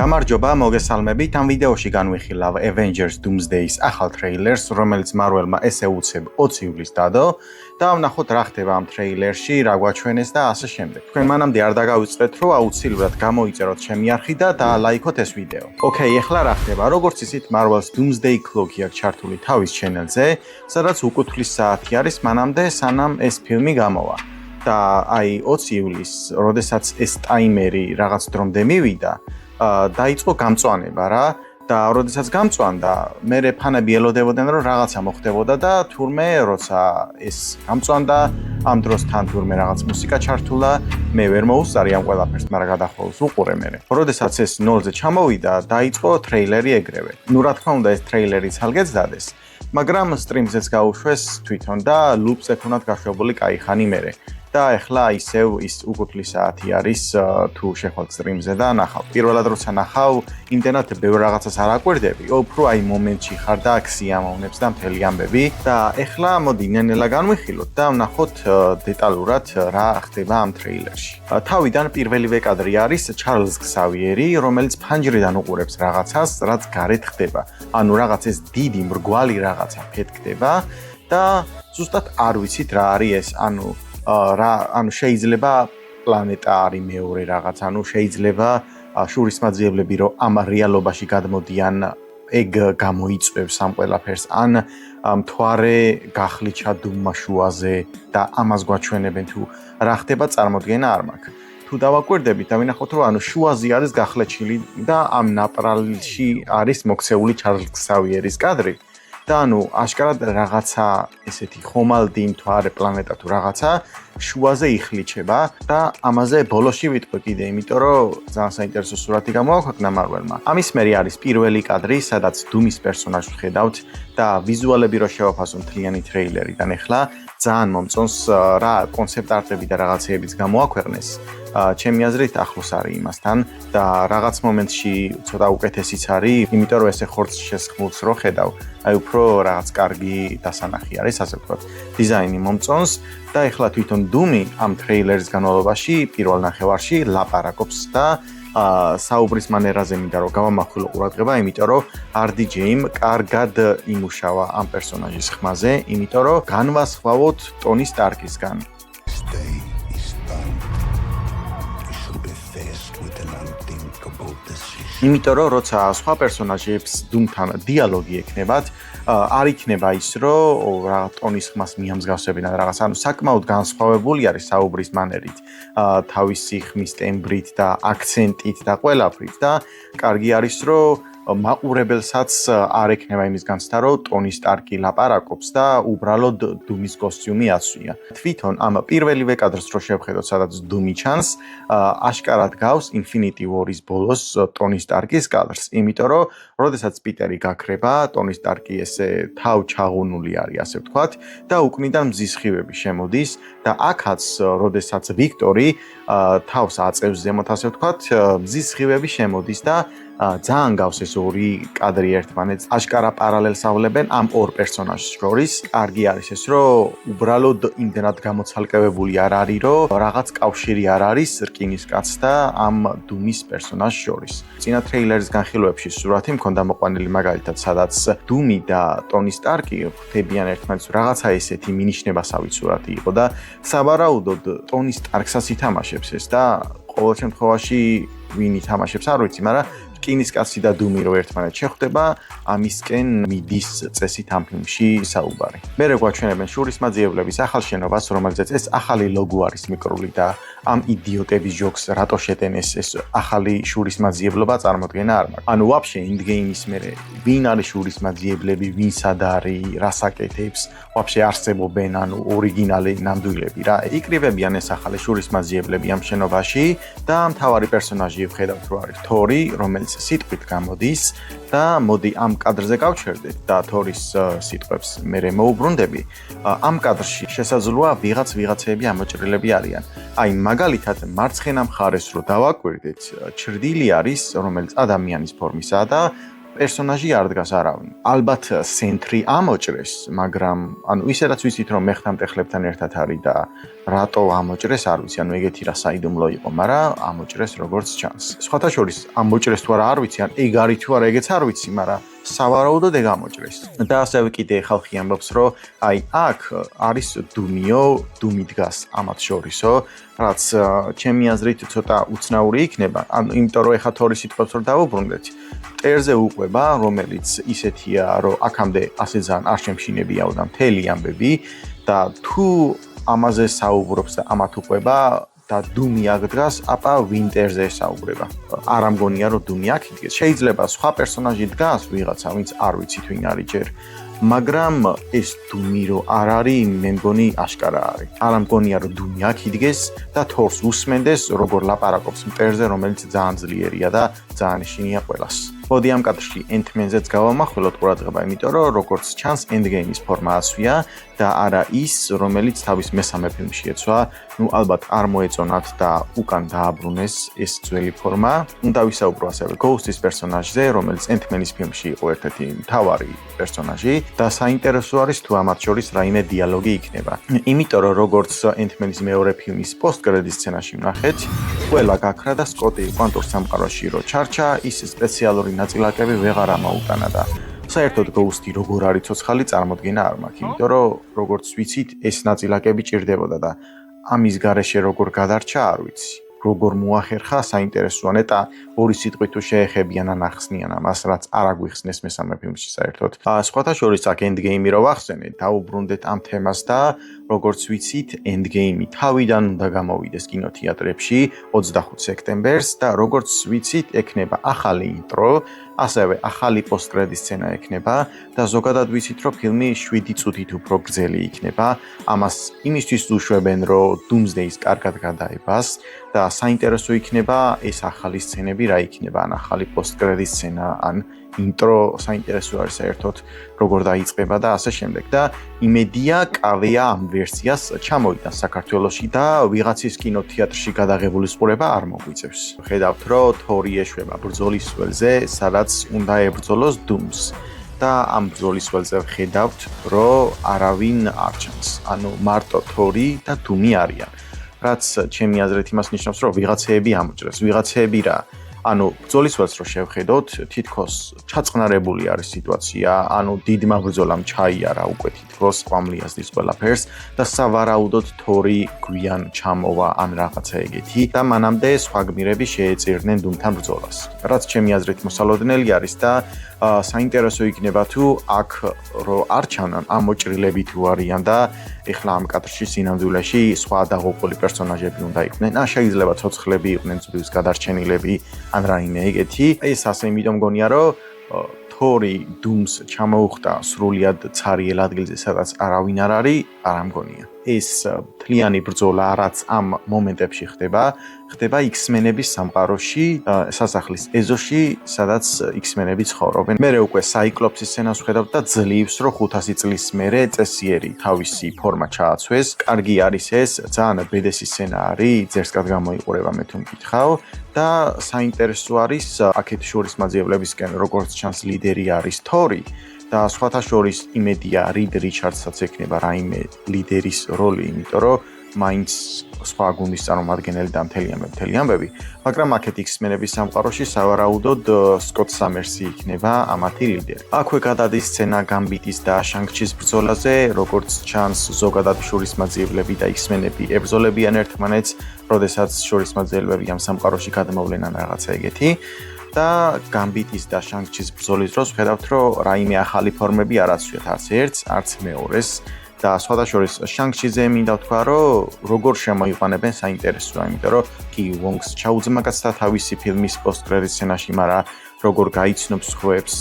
გამარჯობა, მოგესალმებით. ამ ვიდეოში განვიხილავ Avengers Doomsday-ის ახალ ტრეილერს, რომელიც Marvel-მა ესე უცებ 20 ივლისს დადო და ვნახოთ რა ხდება ამ ტრეილერში, რა გვაჩვენეს და ასე შემდეგ. თქვენ მანამდე არ დაგავიწყდეთ, რომ აუცილებლად გამოიწეროთ ჩემი არხი და დაალაიქოთ ეს ვიდეო. ოკეი, ეხლა რა ხდება? როგორც ისიც Marvel-ს Doomsday Clock აქვს ჩართული თავის ჩენელზე, სადაც უკუთვლის საათი არის მანამდე, სანამ ეს ფილმი გამოვა. და აი 20 ივლისს, როდესაც ეს ტაიმერი რაღაც დრომდე მივიდა, დაიწყო გამწვანება რა და როდესაც გამწვანდა, მე ფანები ელოდებოდნენ რომ რაღაცა მოხდებოდა და თურმე როცა ეს გამწვანდა, ამ დროსთან თურმე რაღაც მუსიკა ჩართულა, მე ვერ მოუსწარი ამ ყველაფერს, მაგრამ გადახვალოს უყურე მე. როდესაც ეს ნოლზე ჩამოვიდა, დაიწყო ტრეილერი ეგრევე. ნუ რა თქმა უნდა ეს ტრეილერი ცალკეც დადეს, მაგრამ სტრიმზეც გაუშვეს თვითონ და ლუპზე ქონათ გაშვებული კაი ხანი მე. და ეხლა ისევ ის უკუთვლის საათი არის თუ შეხვალთ სტრიმზე და ნახავ. პირველად როცა ნახავ, იმდენად ბევრ რაღაცას არ აკვირდები, უფრო აი მომენტში ხარ და აქ სიამოვნებს და მთელი ამბები და ეხლა მოდი ნენელა განვიხილოთ და ვნახოთ დეტალურად რა ხდება ამ ტრეილერში. თავიდან პირველივე კადრი არის ჩარლზ ქსავიერი, რომელიც ფანჯრიდან უყურებს რაღაცას, რაც გარეთ ხდება. ანუ რაღაც ეს დიდი მრგვალი რაღაცა ფეთქდება და ზუსტად არ ვიცით რა არის ეს, ანუ შეიძლება პლანეტა არის მეორე რაღაც, ანუ შეიძლება შურისმაძიებლები რომ ამ რეალობაში გადმოდიან, ეგ გამოიწვევს ამ ყველაფერს, ან მთვარე გახლიჩა დუმმა შუაზე და ამას გვაჩვენებენ თუ რა ხდება წარმოდგენა არ მაქვს. თუ დავაკვირდებით და ვინახოთ რომ ანუ შუაზე არის გახლეჩილი და ამ ნაპრალში არის მოქცეული ჩარლზ ქსავიერის კადრი. და ანუ აშკარად რაღაცა ესეთი ხომალდი მთვარე პლანეტა თუ რაღაცა შუაზე იხლიჩება და ამაზე ბოლოში ვიტყვი კიდე, იმიტომ რომ ძალიან საინტერესო სურათი გამოაქვეყნა Marvel-მა. ამის მერე არის პირველი კადრი, სადაც დუმის პერსონაჟს ვხედავთ და ვიზუალები რო შევაფასო მთლიანი ტრეილერიდან ახლა ძალიან მომწონს რა კონცეპტ არტები და რაღაცეებიც გამოაქვეყნეს. ჩემი აზრით ახლოს არის იმასთან და რაღაც მომენტში ცოტა უკეთესიც არის, იმიტომ რომ ესე ხორცს შესხმულს რო ხედავ, აი უფრო რაღაც კარგი დასანახი არის, ასე ვთქვათ. დიზაინი მომწონს და ეხლა თვითონ დუმი ამ ტრეილერის განმავლობაში პირველ ნახევარში ლაპარაკობს და საუბრის მანერაზე მინდა რომ გავამახვილო ყურადღება, იმიტომ რომ RDJ-მ კარგად იმუშავა ამ პერსონაჟის ხმაზე, იმიტომ რომ განვასხვავოთ ტონი სტარკისგან. იმიტომ რომ როცა სხვა პერსონაჟებს დუმთან დიალოგი ექნებათ, არ იქნება ის რომ რაღაც ტონის ხმას მიამსგავსებენ ან რაღაც, ანუ საკმაოდ განსხვავებული არის საუბრის მანერით, თავისი ხმის ტემბრით და აქცენტით და ყველაფრით და კარგი არის რომ მაყურებელსაც არ ექნება იმის განცდა, რომ ტონი სტარკი ლაპარაკობს და უბრალოდ დუმის კოსტიუმი აცვია. თვითონ ამ პირველივე კადრს რო შევხედოთ, სადაც დუმი ჩანს, აშკარად გავს Infinity War-ის ბოლოს ტონი სტარკის კადრს, იმიტომ რომ როდესაც პიტერი გაქრება, ტონი სტარკი ესე თავ ჩაღუნული არის, ასე ვთქვათ, და უკნიდან მზის სხივები შემოდის და აქაც როდესაც ვიქტორი თავს აწევს ზემოთ, ასე ვთქვათ, მზის სხივები შემოდის და ძალიან გავს ეს ორი კადრი ერთმანეთს. აშკარა პარალელს ავლებენ ამ ორ პერსონაჟს შორის. კარგი არის ეს, რომ უბრალოდ იმდენად გამოცალკევებული არ არის, რომ რაღაც კავშირი არ არის რკინის კაცს და ამ დუმის პერსონაჟს შორის. წინა ტრეილერის განხილვებში სურათი მქონდა მოყვანილი მაგალითად, სადაც დუმი და ტონი სტარკი ხვდებიან ერთმანეთს, რაღაცა ესეთი მინიშნებასავი სურათი იყო და სავარაუდოდ ტონი სტარკსაც ითამაშებს ეს და ყოველ შემთხვევაში ვინ ითამაშებს არ ვიცი, მაგრამ რკინის კაცი და დუმი რო ერთმანეთს შეხვდება, ამისკენ მიდის წესით ამ ფილმში საუბარი. მერე გვაჩვენებენ შურისმაძიებლების ახალ შენობას, რომელზეც ეს ახალი ლოგო არის მიკრული და ამ იდიოტების ჯოკს რატო შეტენეს ეს ახალი შურისმაძიებლობა წარმოდგენა არ მაქვს. ანუ ვაფშე Endgame-ის მერე ვინ არის შურისმაძიებლები, ვინ სად არის, რას აკეთებს, ვაფშე არსებობენ, ანუ ორიგინალი ნამდვილები რა. იკრიბებიან ეს ახალი შურისმაძიებლები ამ შენობაში და მთავარი პერსონაჟი ვხედავთ რომ არის თორი, რომელიც სიტყვით გამოდის და მოდი ამ კადრზე გავჩერდეთ და თორის სიტყვებს მერე მოუბრუნდები. ამ კადრში შესაძლოა ვიღაცეები ამოჭრილები არიან. აი მაგალითად მარცხენა მხარეს რო დავაკვირდეთ, ჩრდილი არის, რომელიც ადამიანის ფორმისაა და პერსონაჟი არ დგას არავინ. ალბათ ცენტრი ამოჭრეს, მაგრამ ანუ ისედაც ვიცით რომ მეხთამტეხლებთან ერთად არის და რატო ამოჭრეს არ ვიცი, ანუ ეგეთი რა საიდუმლო იყო, მაგრამ ამოჭრეს როგორც ჩანს. სხვათა შორის ამოჭრეს თუ არა არ ვიცი, ან ეგ არის თუ არა ეგეც არ ვიცი, მაგრამ სავარაუდოდ ეგ ამოჭრეს. და ასევე კიდე ხალხი ამბობს, რომ აი აქ არის დუმი დგას ამათ შორისო, რაც ჩემი აზრით ცოტა უცნაური იქნება. ანუ იმიტომ რომ ეხა თორი სიტყვებს რომ დავუბრუნდეთ, მტერზე უყვება, რომელიც ისეთია, რომ აქამდე ასე ძალიან არ შემშინებიაო და მთელი ამბები და თუ ამაზე საუბრობს და ამათ უყვება და დუმი აქ დგას, აპა ვინტერზე საუბრება. არ ამგონია რომ დუმი აქ იდგეს. შეიძლება სხვა პერსონაჟი დგას, ვიღაცა, ვინც არ ვიცით ვინ არის ჯერ. მაგრამ ეს დუმი რო არ არის, მე მგონი აშკარა არის. არ ამგონია რომ დუმი აქ იდგეს და თორს უსმენდეს, როგორ ლაპარაკობს მტერზე, რომელიც ძალიან ძლიერია და ძალიან ეშინია ყველას. მოდი ამ კადრში Ant-Man-ზეც გავამახვილოთ ყურადღება, იმიტომ რომ როგორც ჩანს Endgame-ის ფორმა ასვია და არა ის, რომელიც თავის მესამე ფილმში ეცვა. ნუ ალბათ არ მოეწონათ და უკან დააბრუნეს ეს ძველი ფორმა. უნდა ვისაუბრო ასევე Ghost-ის პერსონაჟზე, რომელიც Ant-Man-ის ფილმში იყო ერთ-ერთი მთავარი პერსონაჟი და საინტერესო არის თუ ამათ შორის რაიმე დიალოგი იქნება. იმიტომ რომ როგორც Ant-Man-ის მეორე ფილმის post-credit სცენაში ვნახეთ, ყველა გაქრა და სკოტი კვანტურ სამყაროში რო ჩარჩა, ის სპეციალური ნაწილაკები ვეღარ ამაუტანა და საერთოდ Ghost-ი როგორ არის ცოცხალი წარმოდგენა არ მაქვს, იმიტომ რომ როგორც ვიცით, ეს ნაწილაკები ჭირდებოდა და ამის გარეშე როგორ გადარჩა არ ვიცი. როგორ მოახერხა საინტერესოა ნეტა ორი სიტყვით თუ შეეხებიან ან ახსნიან ამას, რაც არ აგვიხსნეს მესამე ფილმში საერთოდ. სხვათა შორის აქ Endgame-ი რო ვახსენეთ, დაუბრუნდეთ ამ თემას და როგორც ვიცით, Endgame-ი თავიდან უნდა გამოვიდეს კინოთეატრებში 25 სექტემბერს და როგორც ვიცით, ექნება ახალი ინტრო, ასევე ახალი post-credit სცენა ექნება და ზოგადად ვიცით, რომ ფილმი 7 წუთით უფრო გრძელი იქნება. ამას იმისთვის უშვებენ, რომ Doomsday-ს კარგად გადაებას და საინტერესო იქნება ეს ახალი სცენები რა იქნება, ან ახალი post-credit სცენა, ან ინტრო საინტერესო არის საერთოდ როგორ დაიწყება და ასე შემდეგ და იმედია კავეა ამ ვერსიას ჩამოიტანს საქართველოში და ვიღაცის კინოთეატრში გადაღებული ყურება არ მოგვიწევს. ხედავთ რომ თორი ეშვება ბრძოლის ველზე, სადაც უნდა ებრძოლოს დუმს და ამ ბრძოლის ველზე ხედავთ რომ არავინ არ ჩანს. ანუ მარტო თორი და დუმი არიან. რაც ჩემი აზრით იმას ნიშნავს რომ ვიღაცეები ამოჭრეს, ვიღაცეები რა ანუ ბრძოლის ველს რო შევხედოთ, თითქოს ჩაწყნარებული არის სიტუაცია, ანუ დიდმა ბრძოლამ ჩაიარა უკვე თითქოს ყვამლიასდის ყველაფერს და სავარაუდოდ თორი გვიან ჩამოვა ან რაღაცა ეგეთი და მანამდე სხვა გმირები შეეწირნენ დუმთან ბრძოლას. რაც ჩემი აზრით მოსალოდნელი არის და საინტერესო იქნება თუ აქ რო არ ჩანან ამოჭრილები თუ არიან და ეხლა ამ კადრში სინამდვილეში სხვა დაღუპული პერსონაჟები უნდა იყვნენ. შეიძლება ცოცხლები იყვნენ, ძვლის გადარჩენილები ან რაიმე ეგეთი. ეს ასე იმიტომ მგონია რომ თორი დუმს ჩამოუხდა სრულიად ცარიელ ადგილზე, სადაც არავინ არ არის, არ ამგონია. ეს მთლიანი ბრძოლა, რაც ამ მომენტებში ხდება X-Men-ების სამყაროში, სასახლის ეზოში, სადაც X-Men-ები ცხოვრობენ. მერე უკვე საიკლოპსის სცენას ვხედავთ და ძლივს, რომ 500 წლის მერე წესიერი თავისი ფორმა ჩააცვეს. კარგი არის ეს, ძალიან ბედესი სცენა არის, ძერსკად გამოიყურება მე თუ მკითხავ და საინტერესო არის აქეთ შორის მაძიებლებისკენ, როგორც ჩანს ლიდერი არის თორი. და სხვათა შორის იმედია რიდ რიჩარდსაც ექნება რაიმე ლიდერის როლი, იმიტომ რომ მაინც სხვა გუნდის წარმომადგენელი და მთელი ამბები, მაგრამ აქეთ X-Men-ების სამყაროში სავარაუდოდ სკოტ სამერსი იქნება ამათი ლიდერი. აქვე გადადის სცენა გამბიტის და შანგ-ჩის ბრძოლაზე, როგორც ჩანს ზოგადად შურისმაძიებლები და X-Men-ები ებრძოლებიან ერთმანეთს, როდესაც შურისმაძიებლები ამ სამყაროში გადმოვლენ ან რაღაცა ეგეთი. და გამბიტის და შანგ-ჩის ბრძოლის დროს ვხედავთ, რომ რაიმე ახალი ფორმები არ აცვიათ არც ერთს, არც მეორეს და სხვათა შორის შანგ-ჩიზე მინდა ვთქვა, რომ როგორ შემოიყვანებენ საინტერესოა, იმიტომ რომ კი ვონგს ჩაუძმა კაცთა თავისი ფილმის post-credit სცენაში, მაგრამ როგორ გაიცნობს ხვებს,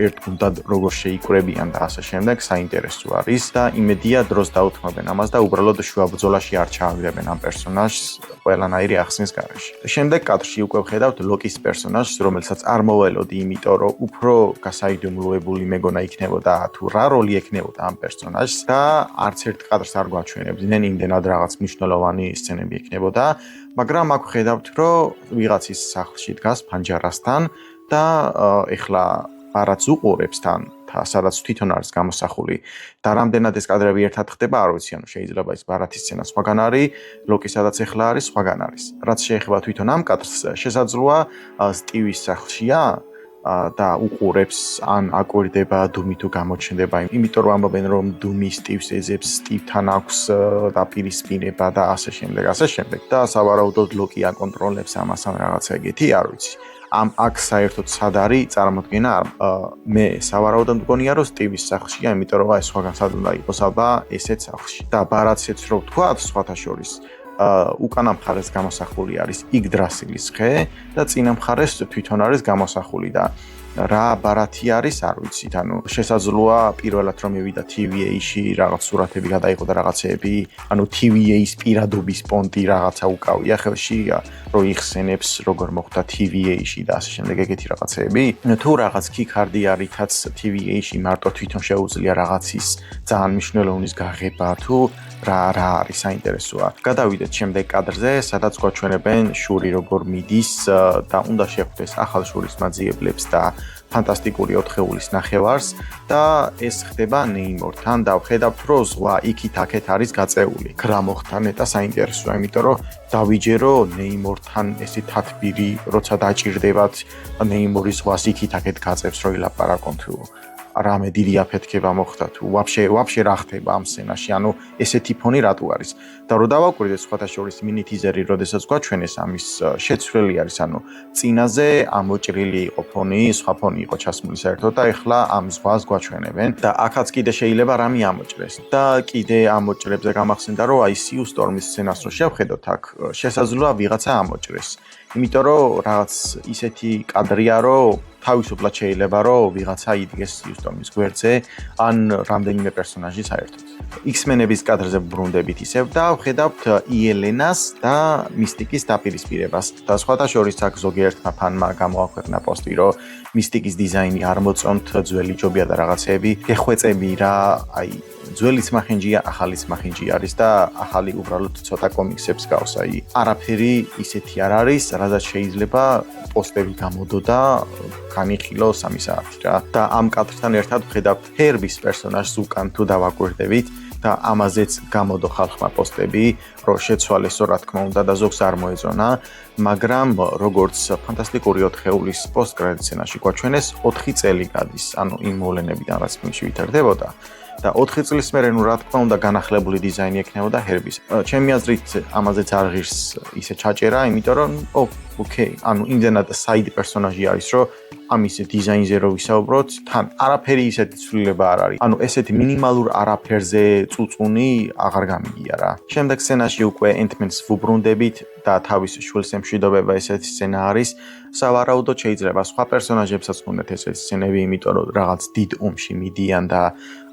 ერთ გუნდად როგორ შეიკრებიან და ასე შემდეგ, საინტერესო არის და იმედია დროს დაუთმობენ ამას და უბრალოდ შუა ბრძოლაში არ ჩააგდებენ ამ პერსონაჟს ყველანაირი ახსნის გარეშე. შემდეგ კადრში უკვე ვხედავთ ლოკის პერსონაჟს, რომელსაც არ მოველოდი, იმიტომ რომ უფრო გასაიდუმლოებული მეგონა იქნებოდა თუ რა როლი ექნებოდა ამ პერსონაჟს და არც ერთ კადრს არ გვაჩვენებდნენ, იმდენად რაღაც მნიშვნელოვანი სცენები ექნებოდა, მაგრამ აქ ვხედავთ, რომ ვიღაცის სახლში დგას ფანჯარასთან და ეხლა რაც უყურებს თან სადაც თვითონ არის გამოსახული და რამდენად ეს კადრები ერთად ხდება, არ ვიცი, ანუ შეიძლება ის ბარათის სცენა სხვაგან არის, ლოკი სადაც ეხლა არის, სხვაგან არის. რაც შეეხება თვითონ ამ კადრს, შესაძლოა სტივის სახლშია და უყურებს ან აკვირდება დუმი თუ გამოჩნდება, იმიტომ რომ ამბობენ რომ დუმი სტივს ეძებს, სტივთან აქვს დაპირისპირება და ასე შემდეგ. და სავარაუდოდ ლოკი აკონტროლებს ამას ან რაღაცა ეგეთი, არ ვიცი. ამ აქ საერთოდ სად არის წარმოქმნა მე სავარაუდოდ მგონია რომ სტივის სახლშია, იმიტომ რომ აი სხვაგან სად უნდა იყოს ალბა ესეც სახლში. და ბარათშიც რო ვთქვა, სხვათა შორის უკანა მხარეს გამოსახული არის იგდრასილის ხე და წინა მხარეს თვითონ არის გამოსახული და რა ბარათი არის არ ვიცით, ანუ შესაძლოა პირველად რომ მივიდა TVA-ში რაღაც სურათები გადაიღო და რაღაცეები, ანუ TVA-ის პირადობის პონტი რაღაცა უკავია ხელში, რომ იხსენებს როგორ მოხდა TVA-ში და ასე შემდეგ ეგეთი რაღაცეები. თუ რაღაც key-card-ი არითაც TVA-ში მარტო თვითონ შეუძლია რაღაცის ძალიან მნიშვნელოვნის გაღება თუ რა არის საინტერესოა. გადავიდეთ შემდეგ კადრზე, სადაც გვაჩვენებენ შური როგორ მიდის და უნდა შეხვდეს ახალ შურის მაძიებლებს და ფანტასტიკური 4-ეულის ნახევარს და ეს ხდება ნეიმორთან და ვხედავთ რომ ზღვა იქით-აქეთ არის გაწეული. რა მოხდა ნეტა საინტერესოა, იმიტომ რომ დავიჯერო ნეიმორთან ესე თათბირი, როცა დაჭირდებათ ნეიმორის ზღვას იქით-აქეთ გაწევს რო ილაპარაკონ თუ რამე დიდი აფეთქება მოხდა თუ ვაფშე რა ხდება ამ სცენაში, ანუ ესეთი ფონი რატო არის. და რო დავაკვირდეთ სხვათა შორის მინი-ტიზერი, როდესაც გვაჩვენეს ამის შეცვლილი არის, ანუ წინაზე ამოჭრილი იყო ფონი, სხვა ფონი იყო ჩასმული საერთოდ და ეხლა ამ ზღვას გვაჩვენებენ და აქაც კიდე შეიძლება რამე ამოჭრეს. და კიდე ამოჭრებზე გამახსენდა რომ აი Sea Storm-ის სცენას რო შევხედოთ აქ, შესაძლოა ვიღაცა ამოჭრეს. იმიტომ რომ რაღაც ისეთი კადრია რომ თავისუფლად შეიძლება რომ ვიღაცა იდგეს Sea Storm-ის გვერდზე ან რამდენიმე პერსონაჟი საერთოდ. X-Men-ების კადრზე ბრუნდებით ისევ და ვხედავთ იელენას და მისტიკის დაპირისპირებას. და სხვათა შორის აქ ზოგიერთმა ფანმა გამოაქვეყნა პოსტი, რომ მისტიკის დიზაინი არ მოწონთ, ძველი ჯობია და რაღაცეები, გეხვეწები რა, აი ძველიც მახინჯია, ახალიც მახინჯი არის და ახალი უბრალოდ ცოტა კომიქსებს გავს, აი არაფერი ისეთი არ არის, რადგან შეიძლება პოსტები გამოდო და განიხილო 3 საათი რა. და ამ კადრთან ერთად ვხედავთ ჰერბის პერსონაჟს უკან თუ დავაკვირდებით და ამაზეც გამოდო ხალხმა პოსტები, რომ შეცვალესო რა თქმა უნდა და ზოგს არ მოეწონა, მაგრამ როგორც ფანტასტიკური 4-ეულის პოსტ-კრედიტ სცენაში გვაჩვენეს 4 წელი გადის, ანუ იმ მოვლენებიდან რაც ფილმში ვითარდებოდა. და 4 წლის მერე რა თქმა უნდა განახლებული დიზაინი ექნებოდა ჰერბის. ჩემი აზრით ამაზეც არ ღირს ისე ჩაჭერა, იმიტომ რომ ოკეი, ანუ იმდენად საიდი პერსონაჟი არის, რომ ამის დიზაინზე რო ვისაუბროთ, თან არაფერი ისეთი ცვლილება არ არის. ანუ ესეთი მინიმალურ არაფერზე წუწუნი აღარ გამიგია რა. შემდეგ სცენაში უკვე Ant-Man-ს ვუბრუნდებით და თავის შვილს ემშვიდობება ესეთი სცენა არის. სავარაუდოდ შეიძლება სხვა პერსონაჟებსაც ჰქონდეთ ესეთი სცენები, იმიტომ რომ რაღაც დიდ ომში მიდიან და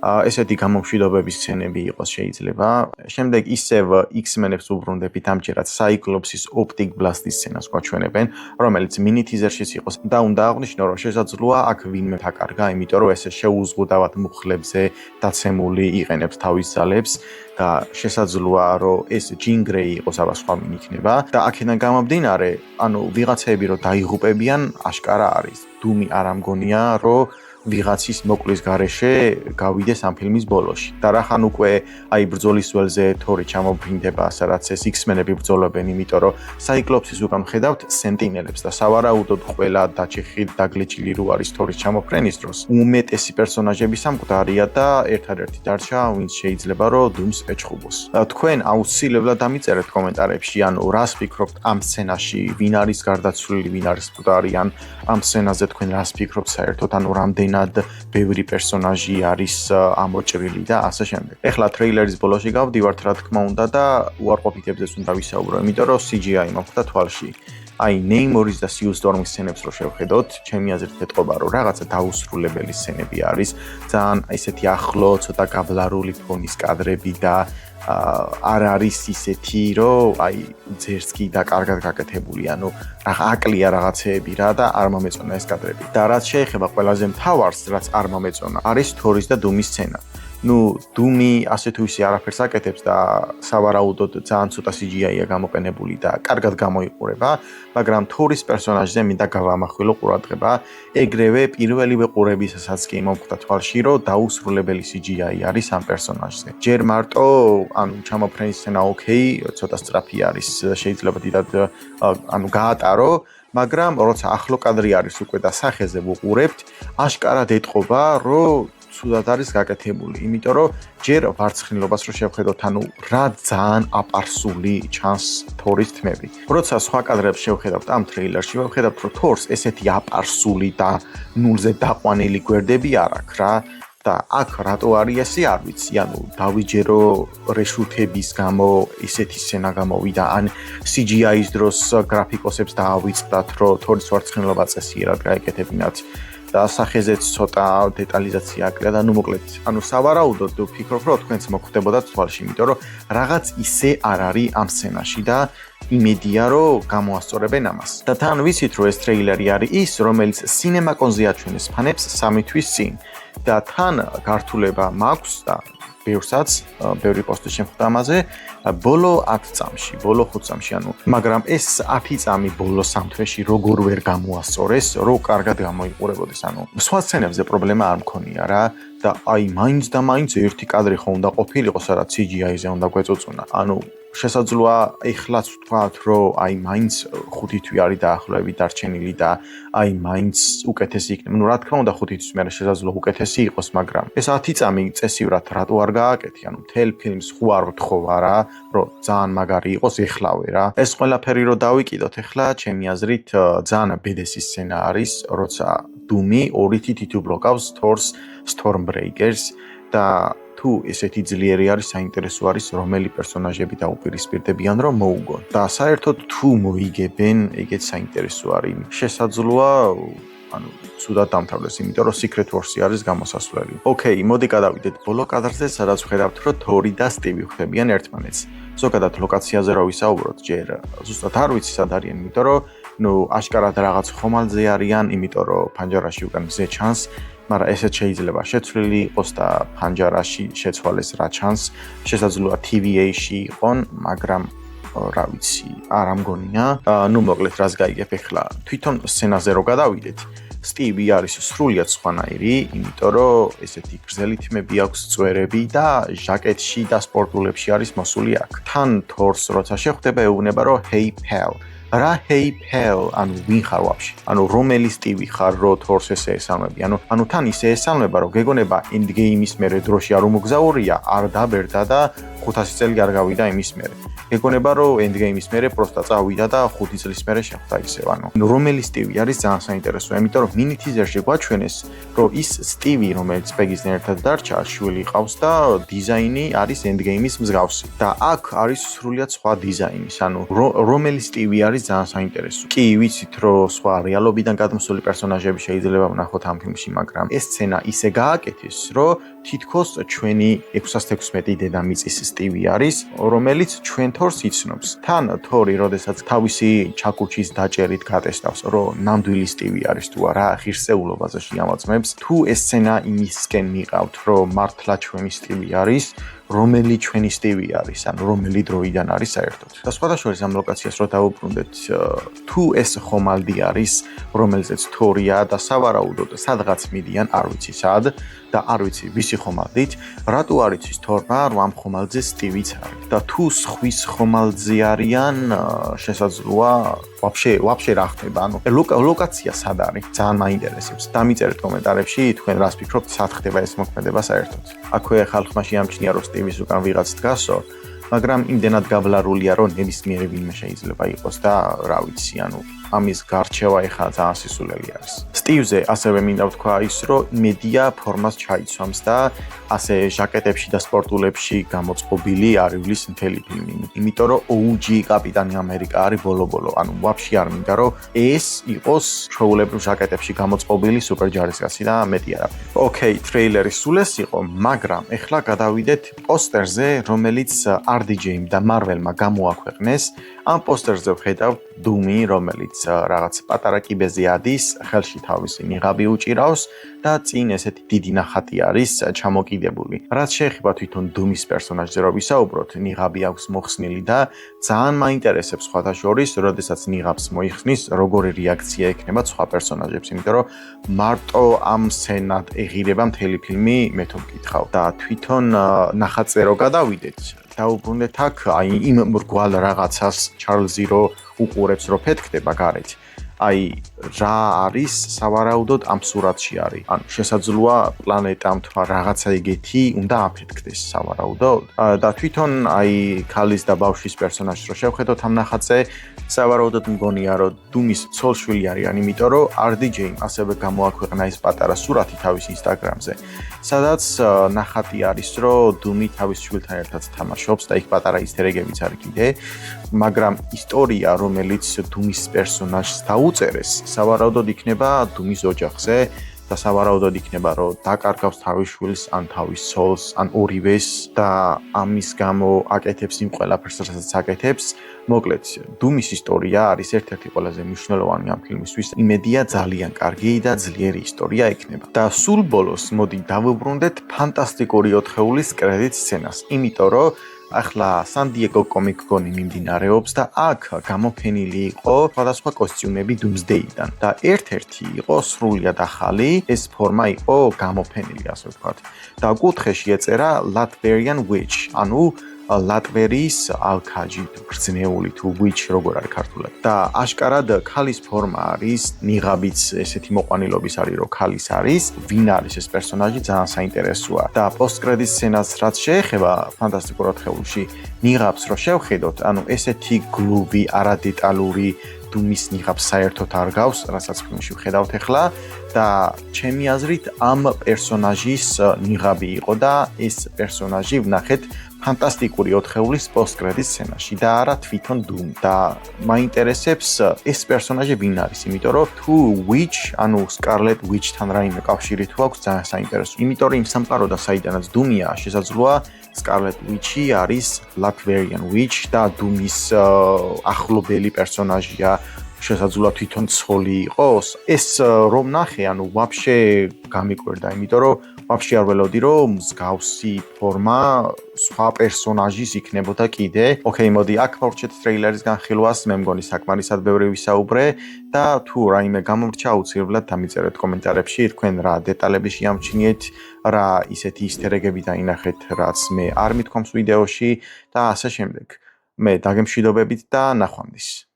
ესეთი გამომშვიდობების სცენები იყოს შეიძლება. შემდეგ ისევ X-Men-ებს ვუბრუნდებით, ამჯერად Cyclops-ის Optic Blast-ის სცენას გვაჩვენებენ, რომელიც მინი-ტიზერშიც იყოს და უნდა აღვნიშნო, რომ შესაძლოა აქ ვინმე თაკარგა, იმიტომ რომ ესე შეუზღუდავად მუხლებზე დაცემული იყენებს თავის ძალებს და შესაძლოა რომ ეს Jean Grey იყოს, აბა სხვა ვინ იქნება და აქედან გამომდინარე, ანუ ვიღაცები რომ დაიღუპებიან, აშკარა არის. დუმი არ ამგონია, რომ ვიღაცის მოკლის გარეშე გავიდეს ამ ფილმის ბოლოში. და რახან უკვე აი ბრძოლის ველზე თორი ჩამობრინდება, სადაც ეს X-Men-ები ბრძოლობენ, იმიტომ რომ Cyclops-ის უკან ხედავთ Sentinel-ებს და სავარაუდოდ ყველა დაჭიხილ დაგლეჭილი რო არის თორის ჩამოფრენის დროს. უმეტესი პერსონაჟები სამკვდარია და ერთადერთი დარჩა, ვინც შეიძლება რომ დუმს ეჩხუბოს. თქვენ აუცილებლად დამიწერეთ კომენტარებში, ანუ რას ფიქრობთ ამ სცენაში, ვინ არის გარდაცვლილი, ვინ არის მკვდარი, ან ამ სცენაზე თქვენ რას ფიქრობთ საერთოდ, ანუ რამდენი ბევრი პერსონაჟი არის ამოჭრილი და ასე შემდეგ. ეხლა ტრეილერის ბოლოში გავდივართ რა თქმა უნდა და უარყოფითებზეც უნდა ვისაუბრო, იმიტომ რომ CGI მოხდა თვალში. აი ნეიმორის და Sea Storm-ის სცენებს რო შევხედოთ, ჩემი აზრით ეთყობა რომ რაღაცა დაუსრულებელი სცენები არის, ძალიან ესეთი ახლო, ცოტა გაბლარული ფონის კადრები და არ არის ისეთი, რომ აი ძერს კი და კარგად გაკეთებული, ანუ აკლია რაღაცეები რა და არ მომეწონა ეს კადრები. და რაც შეეხება ყველაზე მთავარს, რაც არ მომეწონა, არის თორის და დუმის სცენა. დუმი ასე თუ ისე არაფერს აკეთებს და სავარაუდოდ ძალიან ცოტა CGI-ა გამოყენებული და კარგად გამოიყურება, მაგრამ თორის პერსონაჟზე მინდა გავამახვილო ყურადღება, ეგრევე პირველივე ყურებისასაც კი მომხვდა თვალში, რომ დაუსრულებელი CGI არის ამ პერსონაჟზე. ჯერ მარტო, ჩამოფრენის სცენა ოკეი, ცოტა სწრაფი არის, შეიძლება დიდად გაატარო, მაგრამ როცა ახლო კადრი არის უკვე და სახეზე ვუყურებთ, აშკარად ეტყობა, რომ ცუდად არის გაკეთებული, იმიტომ რომ ჯერ ვარცხნილობას რო შევხედოთ, რა ძალიან აპარსული ჩანს თორის თმები. როცა სხვა კადრებს შევხედავთ ამ ტრეილერში, ვხედავთ, რომ თორს ესეთი აპარსული და ნულზე დაყვანილი გვერდები არ აქვს რა. და აქ რატო არის ესე არ ვიცი, დავიჯერო რეშუთების გამო ესეთი სცენა გამოვიდა, ან CGI-ის დროს გრაფიკოსებს დაავიწყდათ, რომ თორის ვარცხნილობა წესიერად გაეკეთებინათ. და სახეზეც ცოტა დეტალიზაცია აკლია და მოკლედ, სავარაუდოდ ვფიქრობ, რომ თქვენც მოგხვდებოდათ თვალში, იმიტომ რომ რაღაც ისე არ არის ამ სცენაში და იმედია, რომ გამოასწორებენ ამას. და თან ვიცით, რომ ეს ტრეილერი არის ის, რომელიც სინემაკონზე აჩვენეს ფანებს 3 თვის წინ და თან გართულება მაქვს და ბევრი პოსტი შემხვდა ამაზე, ბოლო 10 წამში, ბოლო 5 წამში, მაგრამ ეს 10 წამი ბოლო 3 თვეში როგორ ვერ გამოასწორეს, რომ კარგად გამოიყურებოდეს, სხვა სცენებზე პრობლემა არ მქონია რა და მაინც და მაინც ერთი კადრი ხო უნდა ყოფილიყო, სადაც CGI-ზე უნდა გვეწოწუნა. შესაძლოა ეხლაც ვთქვათ, რომ მაინც 5 თვე არის დაახლოებით დარჩენილი და მაინც უკეთესი იქნება. რა თქმა უნდა 5 თვის მერე შესაძლოა უკეთესი იყოს, მაგრამ ეს 10 წამი წესივრად რატო არ გააკეთე? მთელ ფილმს ხო არ ვთხოვა რა, რომ ძალიან მაგარი იყოს ეხლავე რა. ეს ყველაფერი რო დავიკიდოთ ეხლა, ჩემი აზრით ძალიან ბედესი სცენა არის, როცა დუმი 2 თითით უბროკავს თორს Stormbreakers და თუ ესეთი ძლიერი არის, საინტერესო არის, რომელი პერსონაჟები დაუპირისპირდებიან, რომ მოუგონ. და საერთოდ თუ მოიგებენ, ეგეც საინტერესო არის. შესაძლოა, ცუდად დამთავრდეს, იმიტომ რომ Secret Wars-ი არის გამოსასვლელი. ოკეი, მოდი გადავიდეთ ბოლო კადრზე, სადაც ვხედავთ, რომ თორი და სტივი ხვდებიან ერთმანეთს. ზოგადად ლოკაციაზე რო ვისაუბროთ, ჯერ ზუსტად არ ვიცი სად არიან, იმიტომ რომ აშკარად რაღაც ხომალდზე არიან, იმიტომ რომ ფანჯარაში უკან მზე ჩანს. მაგრამ ესეც შეიძლება შეცვლილი იყოს და ფანჯარაში შეცვალეს რა ჩანს. შესაძლოა TVA-ში იყონ, მაგრამ რა ვიცი, არ ამგონია. მოკლედ რას გაიგებ ეხლა? თვითონ სცენაზე რო გადავიდეთ, სტივი არის სრულიად სხვანაირი, იმიტომ რომ ესეთი გრძელი თმები აქვს, წვერები და ჟაკეტში და სპორტულებში არის მოსული აქ. თან თორს როცა შეხვდება, ეუბნება რომ hey pal. რა hey pal, ვინ ხარ ვაფშე? რომელი სტივი ხარ, რომ თორს ესე ესალმები? თან ისე ესალმება, რომ გეგონება Endgame-ის მერე დროში არ უმოგზაურია, არ დაბერდა და 500 წელი არ გავიდა იმის მერე. გეგონება, რომ Endgame-ის მერე პროსტა წავიდა და 5 წლის მერე შეხვდა ისევ. რომელი სტივი არის ძალიან საინტერესოა, იმიტომ რომ mini teaser-ში გვაჩვენეს, რომ ის სტივი, რომელიც პეგისთან ერთად დარჩა, შვილი ყავს და დიზაინი არის Endgame-ის მსგავსი. და აქ არის სრულიად სხვა დიზაინის. რომელი სტივი არის ძალიან საინტერესო. კი, ვიცით, რომ სხვა რეალობიდან გადმოსული პერსონაჟები შეიძლება ვნახოთ ამ ფილმში, მაგრამ ეს სცენა ისე გააკეთეს, რომ თითქოს ჩვენი 616 დედამიწის სტივი არის, რომელიც ჩვენ თორს იცნობს. თან თორი, როდესაც თავისი ჩაკუჩის დაჭერით გატესტავს, რომ ნამდვილი სტივი არის თუ არა, ღირსეულობაზე შეამოწმებს. თუ ეს სცენა იმისკენ მიყავთ, რომ მართლა ჩვენი სტივი არის, რომელი ჩვენი სტივი არის, რომელი დროიდან არის საერთოდ. და სხვადასხვა ამ ლოკაციას რო დავუბრუნდეთ, თუ ეს ხომალდი არის, რომელზეც თორია და სავარაუდოდ სადღაც მიდიან, არ ვიცი სად და არ ვიცი ვისი ხომალდით, რატო არ იცის თორმა, რომ ამ ხომალდზე სტივიც არის. და თუ სხვის ხომალდზე არიან, შესაძლოა ვაფშე რა ხდება, ლოკაცია სად არის? ძალიან მაინტერესებს. დამიწერეთ კომენტარებში, თქვენ რას ფიქრობთ, სად ხდება ეს მოქმედება საერთოდ. აქვე ხალხმა შეამჩნია, რომ სტივის უკან ვიღაც დგასო, მაგრამ იმდენად გაბლარულია, რომ ნებისმიერი ვინმე შეიძლება იყოს და რა ვიცი, ამის გარჩევა ეხლა ძალიან სისულელი არის. სტივზე ასევე მინდა ვთქვა ის, რომ იმედია ფორმას ჩაიცვამს და ასე ჟაკეტებში და სპორტულებში გამოწყობილი არ ივლის მთელი ფილმი. იმიტომ რომ OG კაპიტანი ამერიკა არის ბოლო-ბოლო. ვაფშე არ მინდა, რომ ეს იყოს ჩვეულებრივ ჟაკეტებში გამოწყობილი სუპერჯარისკაცი და მეტი არაფერი. ოკეი, ტრეილერი სულ ეს იყო, მაგრამ ეხლა გადავიდეთ პოსტერზე, რომელიც RDJ-მ და Marvel-მა გამოაქვეყნეს ამ პოსტერზე ვხედავთ დუმი, რომელიც რაღაც პატარა კიბეზე ადის, ხელში თავისი ნიღაბი უჭირავს და წინ ესეთი დიდი ნახატი არის ჩამოკიდებული. რაც შეეხება თვითონ დუმის პერსონაჟზე რო ვისაუბროთ, ნიღაბი აქვს მოხსნილი და ძალიან მაინტერესებს სხვათა შორის, როდესაც ნიღაბს მოიხსნის, როგორი რეაქცია ექნება სხვა პერსონაჟებს, იმიტომ რომ მარტო ამ სცენად ეღირება მთელი ფილმი, მე თუ მკითხავ და თვითონ ნახატზე რო გადავიდეთ, დაუბრუნდეთ აქ, აი იმ მრგვალ რაღაცას ჩარლზი რო უყურებს, რო ფეთქდება გარეთ. აი რა არის სავარაუდოდ ამ სურათში არის. ანუ შესაძლოა პლანეტამ თქვა რაღაცა ეგეთი უნდა აფეთქდეს სავარაუდოდ. და თვითონ აი ქალის და ბავშვის პერსონაჟს რო შევხედოთ ამ ნახატზე, სავარაუდოდ მგონია რომ დუმის ცოლ-შვილი არიან, იმიტომ რომ RDJ-მ ასევე გამოაქვეყნა ეს პატარა სურათი თავის Instagram-ზე, სადაც ნახატი არის რომ დუმი თავის შვილთან ერთად თამაშობს და იქ პატარა ისტერეგებიც არის კიდე, მაგრამ ისტორია რომელიც დუმის პერსონაჟს დაუწერეს, სავარაუდოდ იქნება დუმის ოჯახზე და სავარაუდოდ იქნება რომ დაკარგავს თავის შვილს ან თავის ცოლს ან ორივეს და ამის გამო აკეთებს იმ ყველაფერს, რასაც აკეთებს. მოკლედ, დუმის ისტორია არის ერთ-ერთი ყველაზე მნიშვნელოვანი ამ ფილმისთვის. იმედია ძალიან კარგი და ძლიერი ისტორია ექნება. და სულ ბოლოს მოდი დავუბრუნდეთ ფანტასტიკური 4-ეულის კრედიტ სცენას, იმიტომ რომ ახლა San Diego Comic-Con მიმდინარეობს და აქ გამოფენილი იყო სხვადასხვა კოსტიუმები Doomsday-დან და ერთ-ერთი იყო სრულიად ახალი, ეს ფორმა იყო გამოფენილი, ასე ვთქვათ. და კუთხეში ეწერა Latvian Witch, ანუ ლატვერიის ალქაჯი, გრძნეული თუ witch როგორ არის ქართულად. და აშკარად ქალის ფორმა არის, ნიღაბიც ესეთი მოყვანილობის არის, რომ ქალის არის, ვინ არის ეს პერსონაჟი, ძალიან საინტერესოა. და პოსტკრედიტ სცენას რაც შეეხება ფანტასტიკურ 4-ეულში, ნიღაბს რო შევხედოთ, ანუ ესეთი გლუვი, არადეტალური დუმის ნიღაბს საერთოდ არ გავს, რასაც ფილმში ვხედავთ ახლა და ჩემი აზრით ამ პერსონაჟის ნიღაბი იყო და ეს პერსონაჟი ვნახეთ ფანტასტიკური 4-ეულის პოსტკრედიტ სცენაში და არა თვითონ დუმ და მაინტერესებს ეს პერსონაჟი ვინ არის, იმიტომ რომ თუ witch, ანუ Scarlet Witch-თან რაიმე კავშირი თუ აქვს, ძალიან საინტერესოა. იმიტომ რომ იმ სამყაროდან საიდანაც დუმია, შესაძლოა Scarlet Witch-ი არის Latvian Witch და დუმის ახლობელი პერსონაჟია, შესაძლოა თვითონ ცოლი იყოს. ეს რომ ნახე, ანუ ვაფშე გამიკვირდა, იმიტომ რომ ვაფშე არ ველოდი რომ მსგავსი ფორმა სხვა პერსონაჟის იქნებოდა კიდე. ოკეი, მოდი აქ მოვრჩეთ ტრეილერის განხილვას, მე მგონი საკმარისად ბევრი ვისაუბრე და თუ რაიმე გამომრჩა, აუცილებლად დამიწერეთ კომენტარებში, თქვენ რა დეტალები შეამჩნიეთ, რა ისეთი ისტერეგები დაინახეთ, რაც მე არ მithkoms ვიდეოში და ასე შემდეგ. მე დაგემშვიდობებით და ნახვამდის.